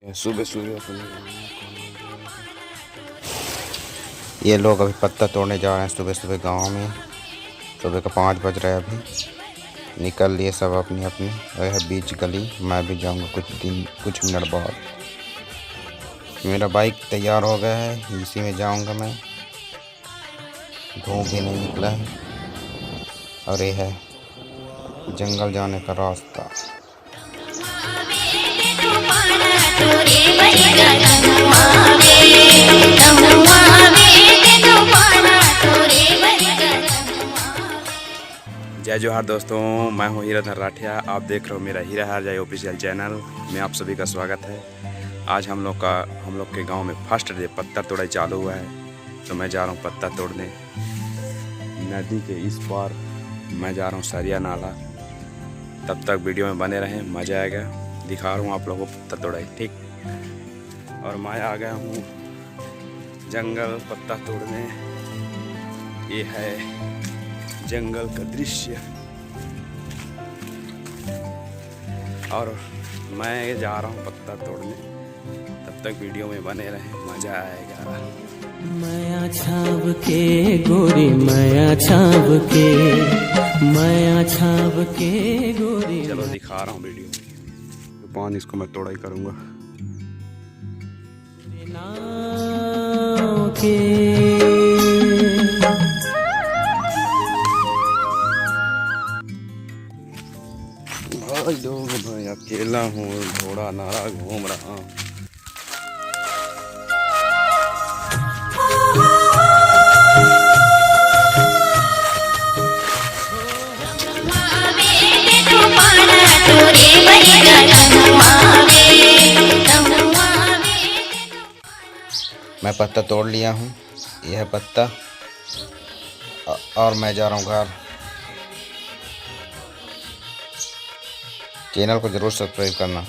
सुबह सुबह ये लोग अभी पत्ता तोड़ने जा रहे हैं सुबह सुबह गांव में। सुबह का 5 बज रहा है। अभी निकल लिए सब अपनी अपनी। यह बीच गली, मैं भी जाऊंगा कुछ मिनट बाद। मेरा बाइक तैयार हो गया है, इसी में जाऊंगा मैं। धूप भी नहीं निकला है और ये है जंगल जाने का रास्ता। जय जोहार दोस्तों, मैं हूँ हीराधर राठिया। आप देख रहे हो मेरा हीरा हार जाए ऑफिशियल चैनल में। आप सभी का स्वागत है। आज हम लोग के गांव में फर्स्ट डे पत्ता तोड़ाई चालू हुआ है, तो मैं जा रहा हूँ पत्ता तोड़ने। नदी के इस पार मैं जा रहा हूँ सरिया नाला। तब तक वीडियो में बने रहें, मज़ा आएगा। दिखा रहा हूँ आप लोगों को पत्ता तोड़ाई, ठीक। और मैं आ गया हूँ जंगल पत्ता तोड़ने। ये है जंगल का दृश्य और मैं जा रहा हूँ पत्ता तोड़ने। तब तक वीडियो में बने रहें, मज़ा आएगा। माया छाव के गोरी, माया छाव के, माया छाव के गोरी। चलो दिखा रहा हूँ वीडियो। तो पान इसको मैं तोड़ाई करूँगा। भाई लोग, भाई अकेला हूँ, घोड़ा नारा घूम रहा हूँ। मैं पत्ता तोड़ लिया हूँ, यह है पत्ता। और मैं जा रहा हूँ घर। चैनल को जरूर सब्सक्राइब करना।